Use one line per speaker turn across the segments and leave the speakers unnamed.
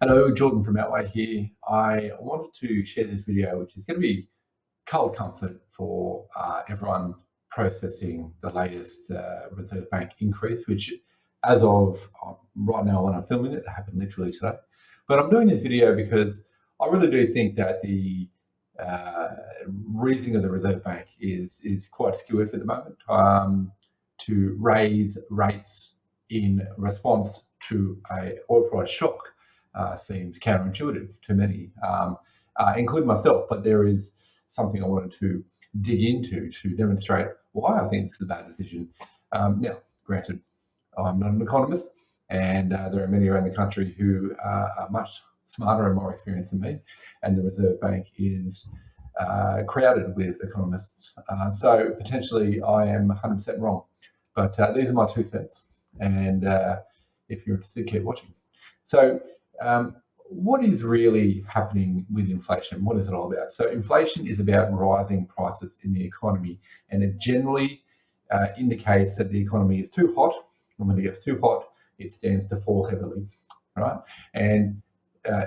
Hello, Jordan from Outway here. I wanted to share this video, which is going to be cold comfort for everyone processing the latest Reserve Bank increase, which as of right now when I'm filming it happened literally today. But I'm doing this video because I really do think that the reasoning of the Reserve Bank is quite skewed at the moment to raise rates in response to a oil price shock. Seems counterintuitive to many, including myself, but there is something I wanted to dig into to demonstrate why I think this is a bad decision. Now, granted, I'm not an economist, and there are many around the country who are much smarter and more experienced than me, and the Reserve Bank is crowded with economists. So potentially I am 100% wrong, but these are my 2 cents, and if you're interested, keep watching. So what is really happening with inflation? What is it all about? So inflation is about rising prices in the economy, and it generally indicates that the economy is too hot, and when it gets too hot, it stands to fall heavily, right? And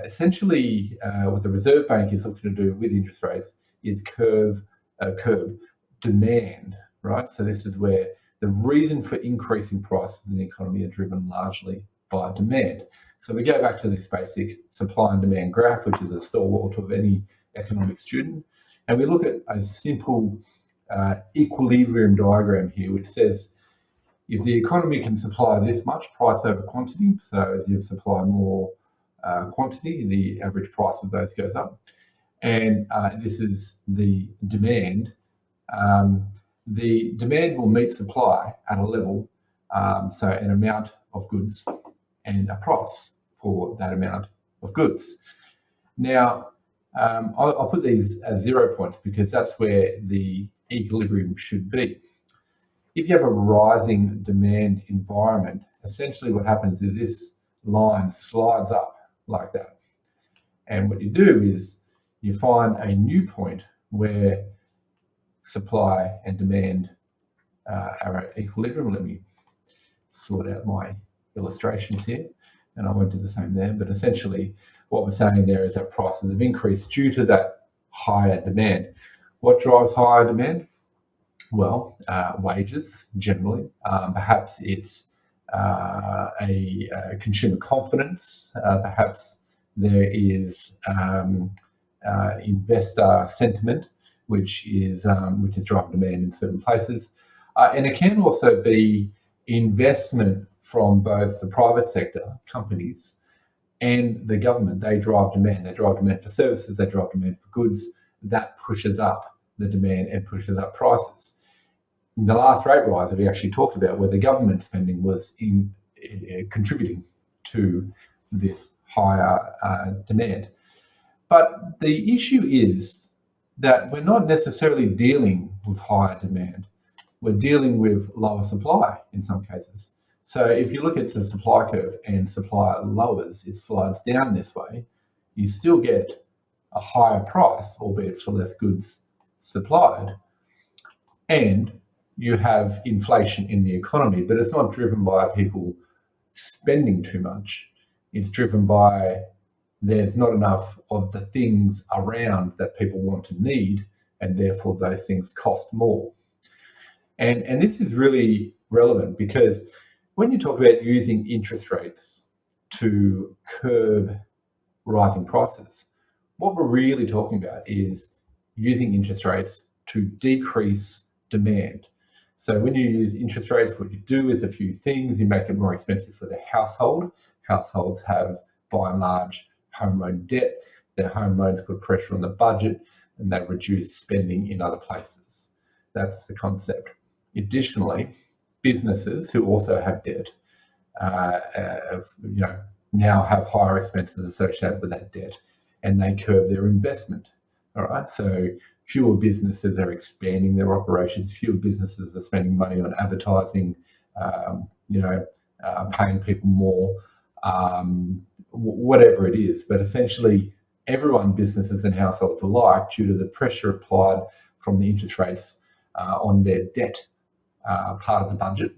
essentially, what the Reserve Bank is looking to do with interest rates is curb demand, right? So this is where the reason for increasing prices in the economy are driven largely by demand. So we go back to this basic supply and demand graph, which is a stalwart of any economic student, and we look at a simple equilibrium diagram here, which says if the economy can supply this much price over quantity, so as you supply more quantity, the average price of those goes up, and this is the demand. The demand will meet supply at a level, so an amount of goods and a price for that amount of goods. Now, I'll put these as 0 points because that's where the equilibrium should be. If you have a rising demand environment, essentially what happens is this line slides up like that. And what you do is you find a new point where supply and demand are at equilibrium. Let me sort out my illustrations here, and I won't do the same there, but essentially what we're saying there is that prices have increased due to that higher demand. What drives higher demand? Well, wages generally. Perhaps it's a consumer confidence. Perhaps there is investor sentiment, which is driving demand in certain places, and it can also be investment from both the private sector, companies, and the government. They drive demand. They drive demand for services. They drive demand for goods. That pushes up the demand and pushes up prices. In the last rate rise that we actually talked about, where the government spending was contributing to this higher demand. But the issue is that we're not necessarily dealing with higher demand. We're dealing with lower supply in some cases. So if you look at the supply curve and supply lowers, it slides down this way, you still get a higher price, albeit for less goods supplied. And you have inflation in the economy, but it's not driven by people spending too much. It's driven by there's not enough of the things around that people want to need, and therefore those things cost more. And this is really relevant because when you talk about using interest rates to curb rising prices, what we're really talking about is using interest rates to decrease demand. So when you use interest rates, what you do is a few things. You make it more expensive for the household. Households have, by and large, home loan debt. Their home loans put pressure on the budget, and they reduce spending in other places. That's the concept. Additionally, businesses who also have debt now have higher expenses associated with that debt, and they curb their investment. All right, so fewer businesses are expanding their operations. Fewer businesses are spending money on advertising, paying people more, whatever it is. But essentially, everyone, businesses and households alike, due to the pressure applied from the interest rates on their debt part of the budget,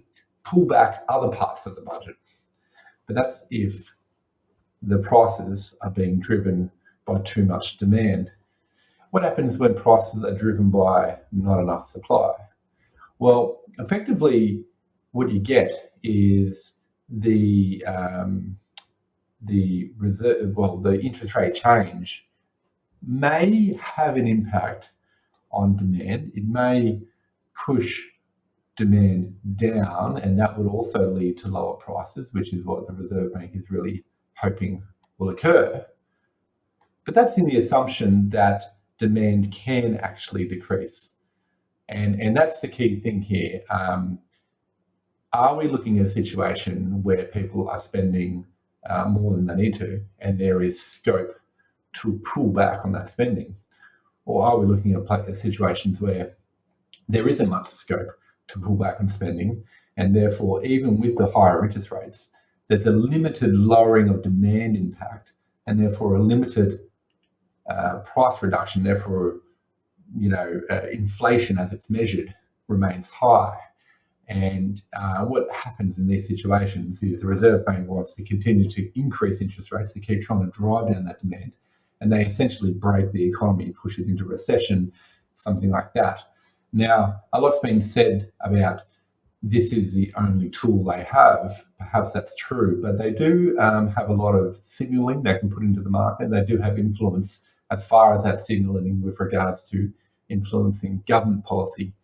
pull back other parts of the budget. But that's if the prices are being driven by too much demand. What happens when prices are driven by not enough supply? Well, effectively, what you get is the interest rate change may have an impact on demand. It may push demand down, and that would also lead to lower prices, which is what the Reserve Bank is really hoping will occur. But that's in the assumption that demand can actually decrease. And that's the key thing here. Are we looking at a situation where people are spending more than they need to, and there is scope to pull back on that spending? Or are we looking at situations where there isn't much scope to pull back on spending, and therefore, even with the higher interest rates, there's a limited lowering of demand impact, and therefore a limited price reduction, therefore, inflation as it's measured remains high. And what happens in these situations is the Reserve Bank wants to continue to increase interest rates to keep trying to drive down that demand, and they essentially break the economy, push it into recession, something like that. Now, a lot's been said about this is the only tool they have. Perhaps that's true, but they do have a lot of signaling they can put into the market. They do have influence as far as that signaling with regards to influencing government policy.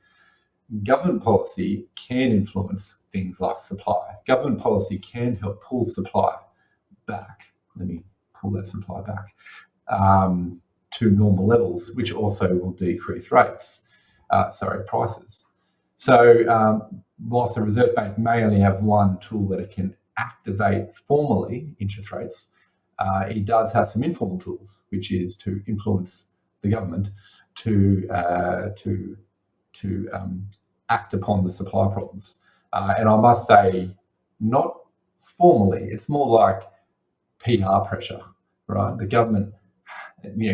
Government policy can influence things like supply. Government policy can help pull supply back. Let me pull that supply back to normal levels, which also will decrease prices. So whilst the Reserve Bank may only have one tool that it can activate formally, interest rates, it does have some informal tools, which is to influence the government to act upon the supply problems. And I must say, not formally, it's more like PR pressure, right? The government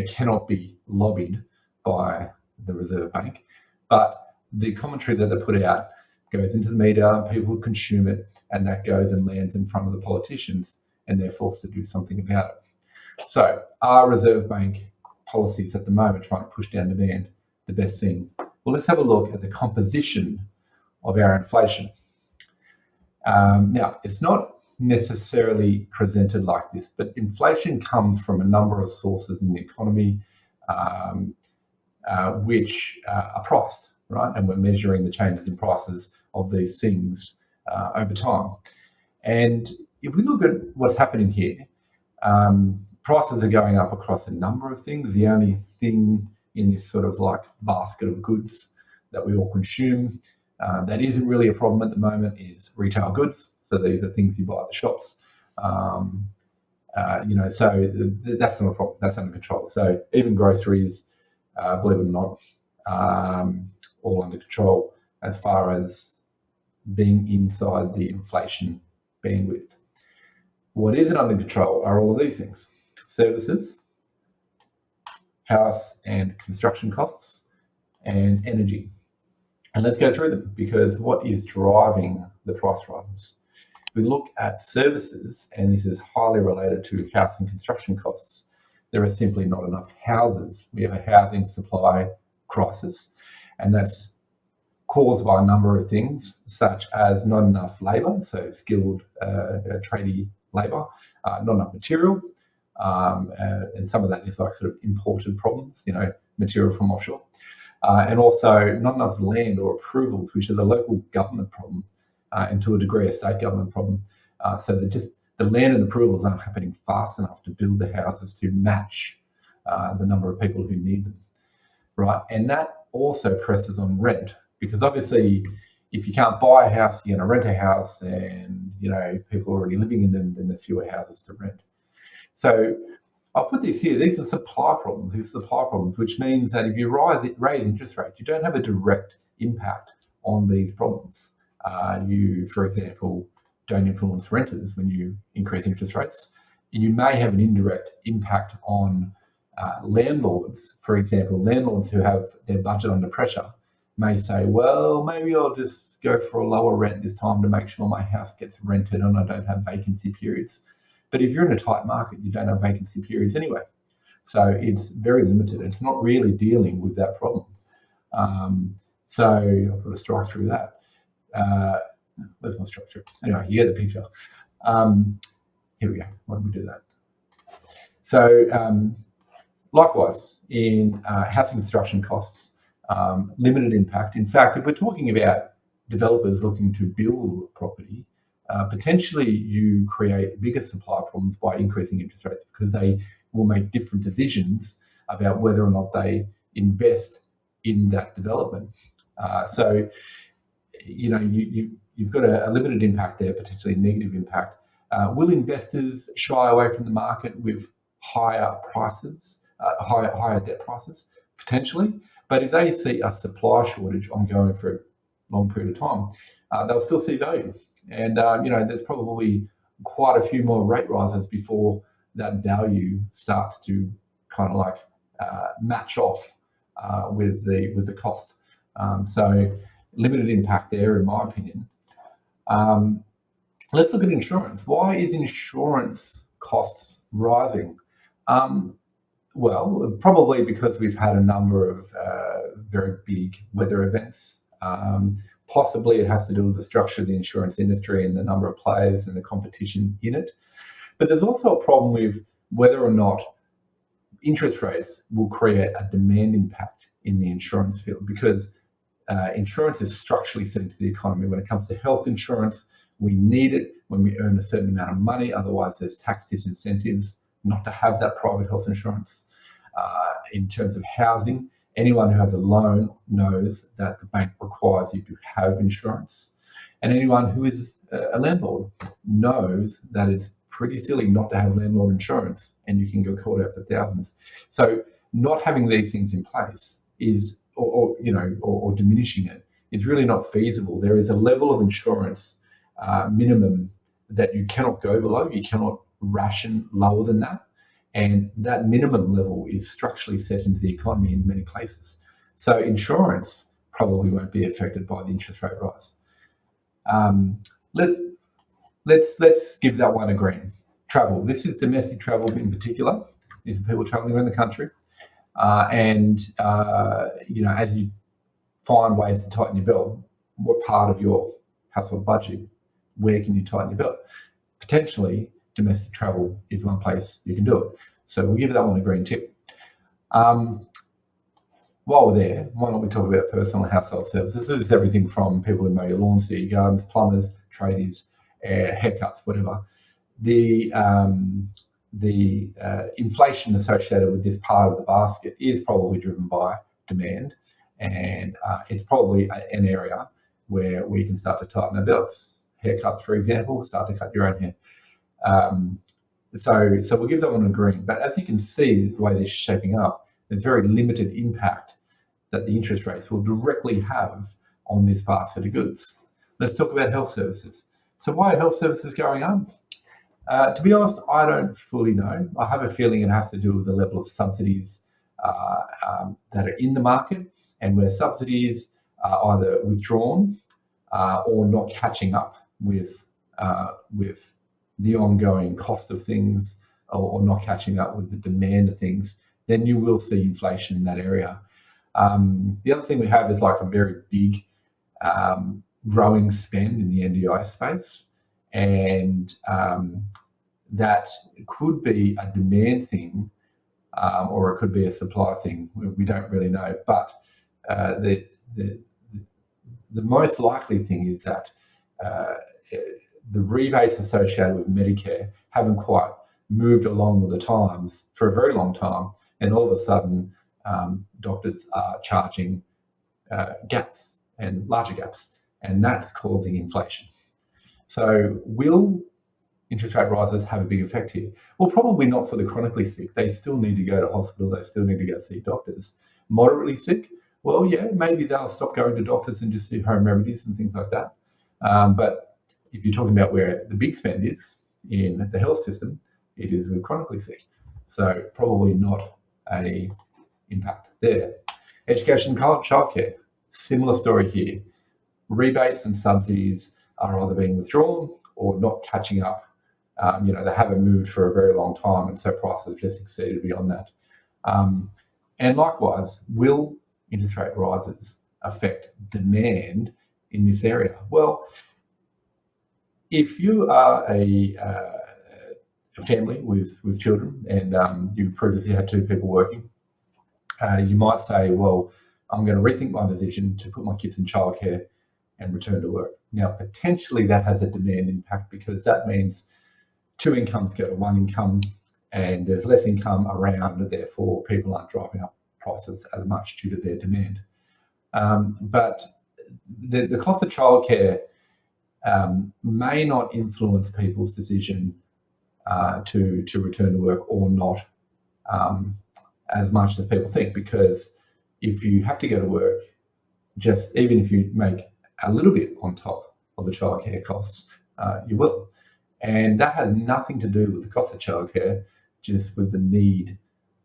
cannot be lobbied by the Reserve Bank, but the commentary that they put out goes into the media, people consume it, and that goes and lands in front of the politicians, and they're forced to do something about it. So are Reserve Bank policies at the moment trying to push down demand the best thing? Well, let's have a look at the composition of our inflation. Now, it's not necessarily presented like this, but inflation comes from a number of sources in the economy which are priced, right? And we're measuring the changes in prices of these things over time. And if we look at what's happening here, prices are going up across a number of things. The only thing in this sort of like basket of goods that we all consume that isn't really a problem at the moment is retail goods. So these are things you buy at the shops. So that's not a problem. That's under control. So even groceries, believe it or not, all under control as far as being inside the inflation bandwidth. What isn't under control are all of these things: services, house and construction costs, and energy. And let's go through them, because what is driving the price rises? We look at services, and this is highly related to house and construction costs. There are simply not enough houses. We have a housing supply crisis, and that's caused by a number of things, such as not enough labour, so skilled tradie labour, not enough material, and some of that is like sort of imported problems, material from offshore, and also not enough land or approvals, which is a local government problem, and to a degree a state government problem. So the land and approvals aren't happening fast enough to build the houses to match the number of people who need them, right? And that also presses on rent, because obviously if you can't buy a house, you're going to rent a house, and if people are already living in them, then there's fewer houses to rent. So I'll put this here. These are supply problems. These are supply problems, which means that if you raise interest rates, you don't have a direct impact on these problems. You, for example, don't influence renters when you increase interest rates. You may have an indirect impact on landlords. For example, landlords who have their budget under pressure may say, well, maybe I'll just go for a lower rent this time to make sure my house gets rented and I don't have vacancy periods. But if you're in a tight market, you don't have vacancy periods anyway. So it's very limited. It's not really dealing with that problem. So I'll put a strike through that. Where's my strike through? Anyway, you get the picture. Here we go. Why don't we do that? So likewise, in housing construction costs, limited impact. In fact, if we're talking about developers looking to build property, potentially you create bigger supply problems by increasing interest rates, because they will make different decisions about whether or not they invest in that development. So, you've got a limited impact there, potentially a negative impact. Will investors shy away from the market with higher prices, higher debt prices? Potentially. But if they see a supply shortage ongoing for a long period of time, they'll still see value. And, there's probably quite a few more rate rises before that value starts to kind of like match off with the cost. So limited impact there, in my opinion. Let's look at insurance. Why is insurance costs rising? Well, probably because we've had a number of very big weather events. Possibly it has to do with the structure of the insurance industry and the number of players and the competition in it. But there's also a problem with whether or not interest rates will create a demand impact in the insurance field, because insurance is structurally set into the economy. When it comes to health insurance, we need it when we earn a certain amount of money. Otherwise, there's tax disincentives not to have that private health insurance. In terms of housing, anyone who has a loan knows that the bank requires you to have insurance. And anyone who is a landlord knows that it's pretty silly not to have landlord insurance, and you can get caught out for thousands. So not having these things in place is, or diminishing it, is really not feasible. There is a level of insurance minimum that you cannot go below. You cannot ration lower than that. And that minimum level is structurally set into the economy in many places. So insurance probably won't be affected by the interest rate rise. Let's give that one a green. Travel. This is domestic travel in particular. These are people traveling around the country. As you find ways to tighten your belt, what part of your household budget, where can you tighten your belt? Potentially, domestic travel is one place you can do it. So we'll give that one a green tick. While we're there, why don't we talk about personal and household services? This is everything from people who mow your lawns, do your gardens, plumbers, tradies, haircuts, whatever. The inflation associated with this part of the basket is probably driven by demand, and it's probably an area where we can start to tighten our belts. Haircuts, for example, start to cut your own hair. So we'll give that one a green. But as you can see, the way this is shaping up, there's very limited impact that the interest rates will directly have on this basket of goods. Let's talk about health services. So why are health services going up? To be honest, I don't fully know. I have a feeling it has to do with the level of subsidies that are in the market, and where subsidies are either withdrawn or not catching up with the ongoing cost of things, or not catching up with the demand of things, then you will see inflation in that area. The other thing we have is like a very big growing spend in the NDIS space, and that could be a demand thing, or it could be a supply thing. We don't really know, but the most likely thing is that the rebates associated with Medicare haven't quite moved along with the times for a very long time, and all of a sudden doctors are charging gaps and larger gaps, and that's causing inflation. So will interest rate rises have a big effect here? Well, probably not for the chronically sick. They still need to go to hospital. They still need to go see doctors. Moderately sick, well, yeah, maybe they'll stop going to doctors and just do home remedies and things like that. But if you're talking about where the big spend is in the health system, it is with chronically sick. So probably not a impact there. Education and childcare, similar story here. Rebates and subsidies are either being withdrawn or not catching up They haven't moved for a very long time, and so prices have just exceeded beyond that. And likewise, will interest rate rises affect demand in this area? Well, if you are a family with children and you previously had 2 people working, you might say, well, I'm going to rethink my decision to put my kids in childcare and return to work. Now, potentially that has a demand impact because that means 2 incomes go to 1 income and there's less income around, and therefore people aren't driving up prices as much due to their demand. But the cost of childcare may not influence people's decision to return to work or not as much as people think, because if you have to go to work, just even if you make a little bit on top of the childcare costs, you will. And that has nothing to do with the cost of childcare, just with the need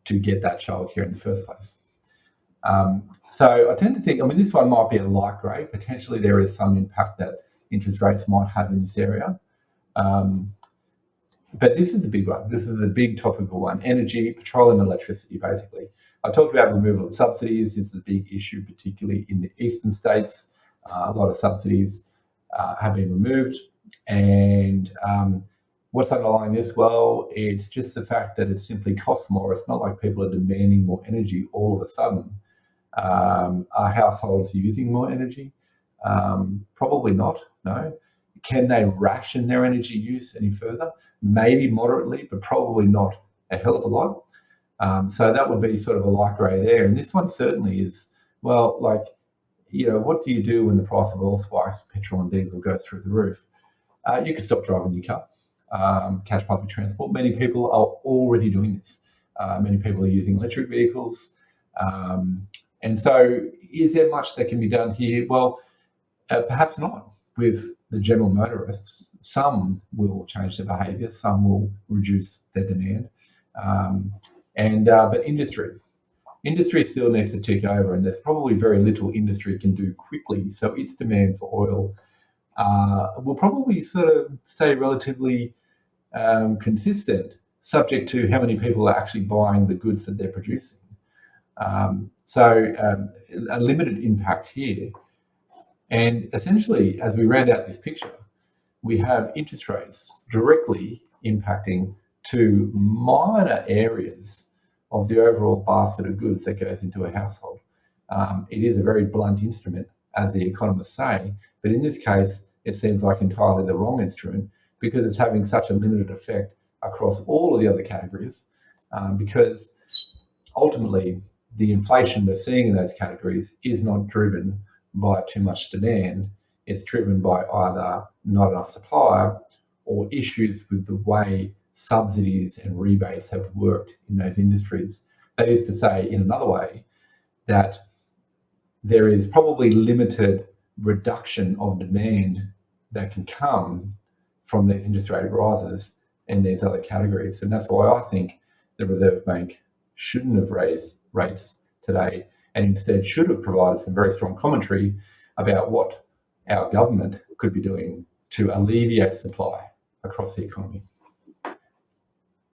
to get that childcare in the first place. So I tend to think, this one might be a light grey. Potentially there is some impact that interest rates might have in this area. But this is the big one. This is the big topical one: energy, petroleum, electricity, basically. I talked about removal of subsidies. This is a big issue, particularly in the eastern states. A lot of subsidies have been removed. And what's underlying this? Well, it's just the fact that it simply costs more. It's not like people are demanding more energy all of a sudden. Are households using more energy? Probably not, no. Can they ration their energy use any further? Maybe moderately, but probably not a hell of a lot. So that would be sort of a light grey there. And this one certainly is, well, what do you do when the price of oil spikes, petrol and diesel goes through the roof? You could stop driving your car, catch public transport. Many people are already doing this. Many people are using electric vehicles. And so is there much that can be done here? Well, perhaps not with the general motorists. Some will change their behaviour, some will reduce their demand. But industry still needs to tick over, and there's probably very little industry can do quickly. So its demand for oil will probably sort of stay relatively consistent, subject to how many people are actually buying the goods that they're producing. So a limited impact here. And essentially, as we round out this picture, we have interest rates directly impacting 2 minor areas of the overall basket of goods that goes into a household. It is a very blunt instrument, as the economists say, but in this case, it seems like entirely the wrong instrument because it's having such a limited effect across all of the other categories, because ultimately the inflation we're seeing in those categories is not driven by too much demand. It's driven by either not enough supply or issues with the way subsidies and rebates have worked in those industries. That is to say, in another way, that there is probably limited reduction of demand that can come from these interest rate rises in these other categories. And that's why I think the Reserve Bank shouldn't have raised rates today, and instead should have provided some very strong commentary about what our government could be doing to alleviate supply across the economy.